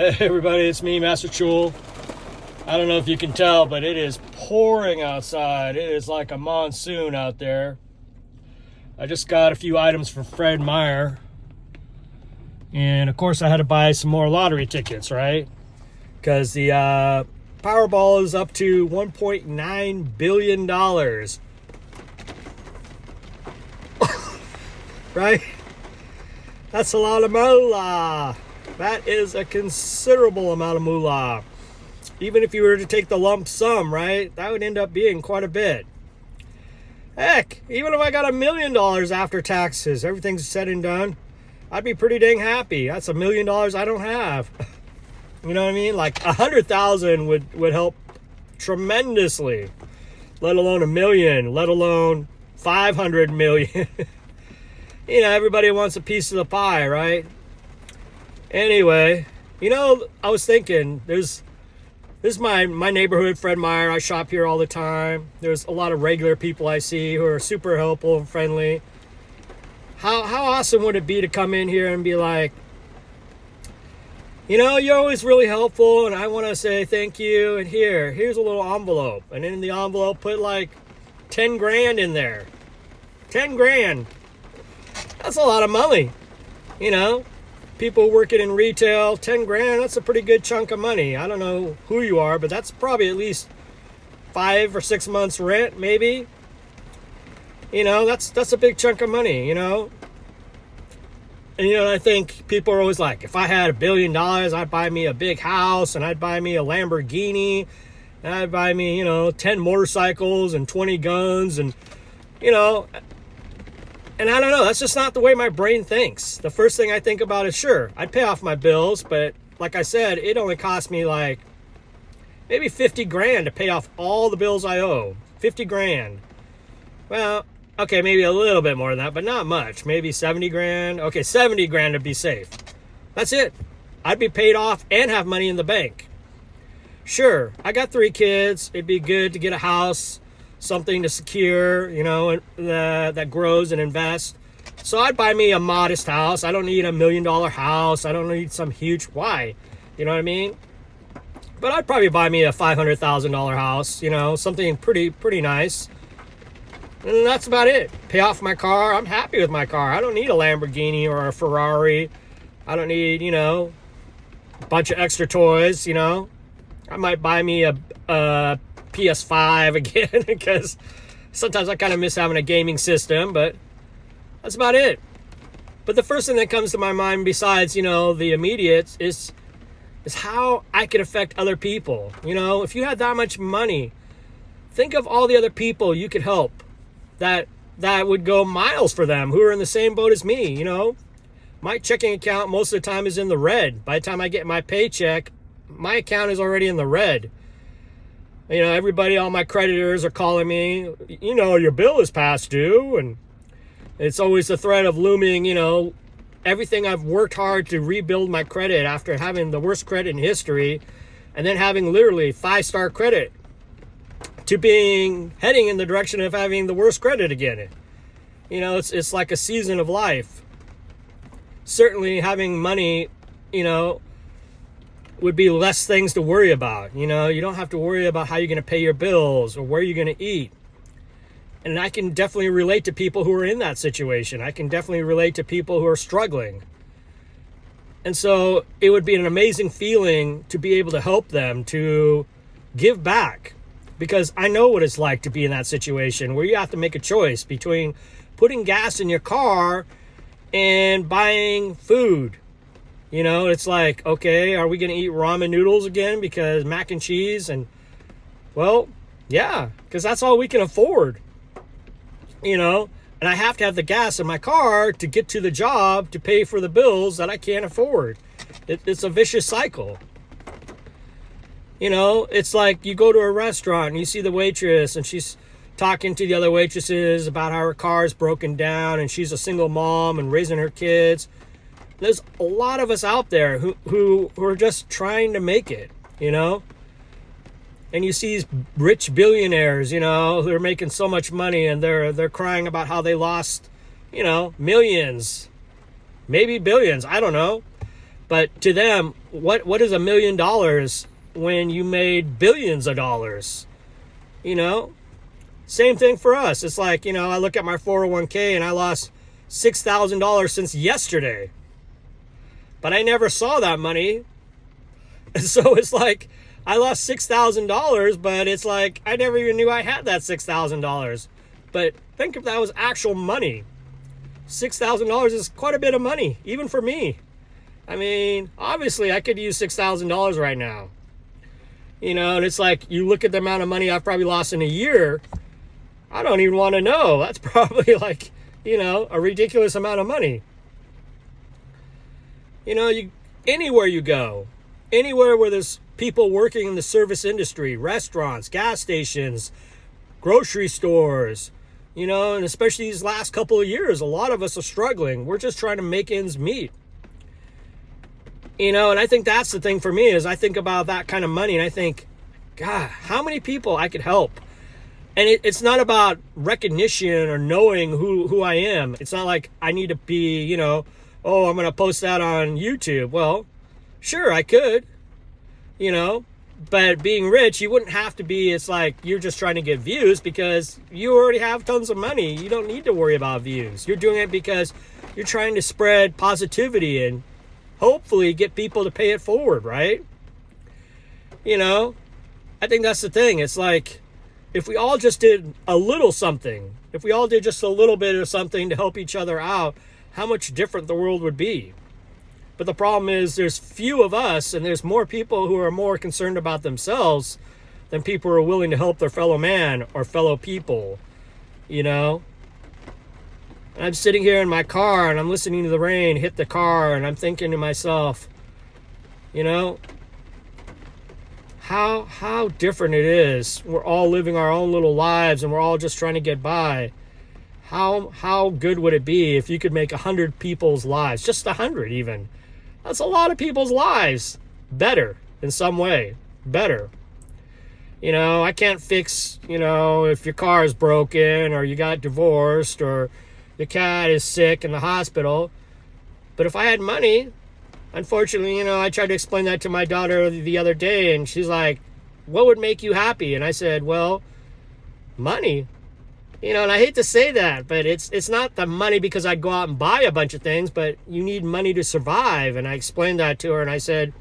Hey everybody, it's me, Master Chul. I don't know if you can tell, but it is pouring outside. It is like a monsoon out there. I just got a few items for Fred Meyer. And of course I had to buy some more lottery tickets, right? Because the Powerball is up to $1.9 billion. Right? That's a lot of moolah. That is a considerable amount of moolah. Even if you were to take the lump sum, right? That would end up being quite a bit. Heck, even if I got $1 million after taxes, everything's said and done, I'd be pretty dang happy. That's $1 million I don't have. You know what I mean? Like 100,000 would help tremendously. Let alone $1 million, let alone 500 million. You know, everybody wants a piece of the pie, right? Anyway, you know, I was thinking, this is my neighborhood, Fred Meyer. I shop here all the time. There's a lot of regular people I see who are super helpful and friendly. How awesome would it be to come in here and be like, you know, you're always really helpful and I want to say thank you, and here's a little envelope, and in the envelope put like 10 grand in there. 10 grand. That's a lot of money, you know. People working in retail, 10 grand, that's a pretty good chunk of money. I don't know who you are, but that's probably at least 5 or 6 months rent, maybe. You know, that's a big chunk of money, you know. And, you know, I think people are always like, if I had $1 billion, I'd buy me a big house, and I'd buy me a Lamborghini, and I'd buy me, you know, 10 motorcycles and 20 guns, and, you know. And I don't know, that's just not the way my brain thinks. The first thing I think about is, sure, I'd pay off my bills, but like I said, it only cost me like maybe 50 grand to pay off all the bills I owe. 50 grand. Well, okay, maybe a little bit more than that, but not much. Maybe 70 grand. Okay, 70 grand to be safe. That's it. I'd be paid off and have money in the bank. Sure, I got 3 kids. It'd be good to get a house, something to secure, you know, that grows and invests. So I'd buy me a modest house. I don't need $1 million house. I don't need some huge, why? You know what I mean? But I'd probably buy me a $500,000 house, you know, something pretty nice. And that's about it. Pay off my car. I'm happy with my car. I don't need a Lamborghini or a Ferrari. I don't need, you know, a bunch of extra toys, you know. I might buy me a PS5 again, because sometimes I kind of miss having a gaming system, but that's about it. But the first thing that comes to my mind, besides, you know, the immediate, is how I could affect other people. You know, if you had that much money, think of all the other people you could help that would go miles for them, who are in the same boat as me. You know, my checking account most of the time is in the red. By the time I get my paycheck, my account is already in the red. You know, everybody, all my creditors are calling me, you know, your bill is past due. And it's always the threat of looming, you know, everything I've worked hard to rebuild my credit after having the worst credit in history, and then having literally 5-star credit, to heading in the direction of having the worst credit again. You know, it's like a season of life. Certainly having money, you know, would be less things to worry about. You know, you don't have to worry about how you're going to pay your bills or where you're going to eat. And I can definitely relate to people who are in that situation. I can definitely relate to people who are struggling. And so it would be an amazing feeling to be able to help them, to give back. Because I know what it's like to be in that situation where you have to make a choice between putting gas in your car and buying food. You know, it's like, okay, are we going to eat ramen noodles again because mac and cheese? And, well, yeah, because that's all we can afford. You know, and I have to have the gas in my car to get to the job to pay for the bills that I can't afford. It's a vicious cycle. You know, it's like you go to a restaurant and you see the waitress and she's talking to the other waitresses about how her car is broken down and she's a single mom and raising her kids. There's a lot of us out there who are just trying to make it, you know? And you see these rich billionaires, you know, who are making so much money, and they're crying about how they lost, you know, millions, maybe billions, I don't know. But to them, what is $1 million when you made billions of dollars? You know, same thing for us. It's like, you know, I look at my 401k and I lost $6,000 since yesterday, but I never saw that money. And so it's like I lost $6,000, but it's like I never even knew I had that $6,000. But think if that was actual money. $6,000 is quite a bit of money, even for me. I mean, obviously I could use $6,000 right now. You know, and it's like you look at the amount of money I've probably lost in a year. I don't even want to know. That's probably like, you know, a ridiculous amount of money. You know, anywhere you go, anywhere where there's people working in the service industry, restaurants, gas stations, grocery stores, you know, and especially these last couple of years, a lot of us are struggling. We're just trying to make ends meet. You know, and I think that's the thing for me is I think about that kind of money and I think, God, how many people I could help? And it's not about recognition or knowing who I am. It's not like I need to be, you know, oh, I'm going to post that on YouTube. Well, sure, I could, you know, but being rich, you wouldn't have to be, it's like you're just trying to get views because you already have tons of money. You don't need to worry about views. You're doing it because you're trying to spread positivity and hopefully get people to pay it forward, right? You know, I think that's the thing. It's like, if we all just did a little something, if we all did just a little bit of something to help each other out, how much different the world would be. But the problem is there's few of us and there's more people who are more concerned about themselves than people who are willing to help their fellow man or fellow people, you know? I'm sitting here in my car and I'm listening to the rain hit the car and I'm thinking to myself, you know, how different it is. We're all living our own little lives and we're all just trying to get by. How good would it be if you could make 100 people's lives, just 100 even? That's a lot of people's lives better in some way, better. You know, I can't fix, you know, if your car is broken or you got divorced or the cat is sick in the hospital. But if I had money, unfortunately, you know, I tried to explain that to my daughter the other day and she's like, what would make you happy? And I said, well, money. You know, and I hate to say that, but it's not the money because I go out and buy a bunch of things, but you need money to survive. And I explained that to her and I said,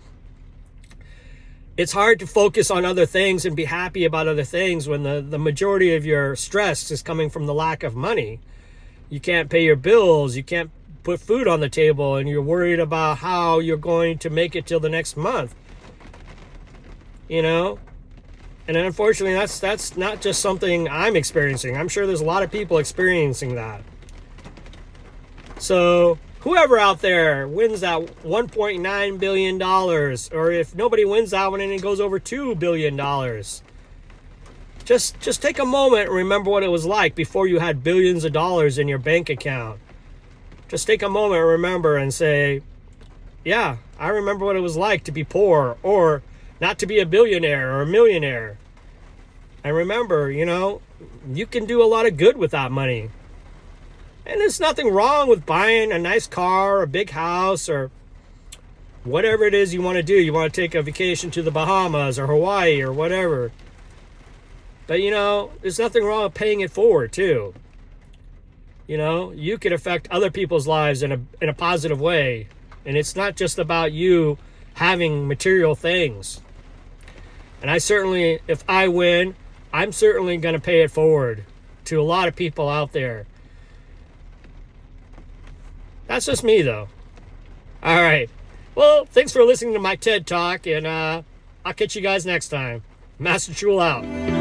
it's hard to focus on other things and be happy about other things when the majority of your stress is coming from the lack of money. You can't pay your bills, you can't put food on the table, and you're worried about how you're going to make it till the next month. You know? And unfortunately, that's not just something I'm experiencing. I'm sure there's a lot of people experiencing that. So whoever out there wins that $1.9 billion, or if nobody wins that one and it goes over $2 billion, just take a moment and remember what it was like before you had billions of dollars in your bank account. Just take a moment and remember and say, yeah, I remember what it was like to be poor or not to be a billionaire or a millionaire. And remember, you know, you can do a lot of good with that money. And there's nothing wrong with buying a nice car, or a big house, or whatever it is you want to do. You want to take a vacation to the Bahamas or Hawaii or whatever. But, you know, there's nothing wrong with paying it forward, too. You know, you could affect other people's lives in a positive way. And it's not just about you having material things. And I certainly, if I win, I'm certainly going to pay it forward to a lot of people out there. That's just me, though. All right. Well, thanks for listening to my TED Talk, and I'll catch you guys next time. Master Chul out.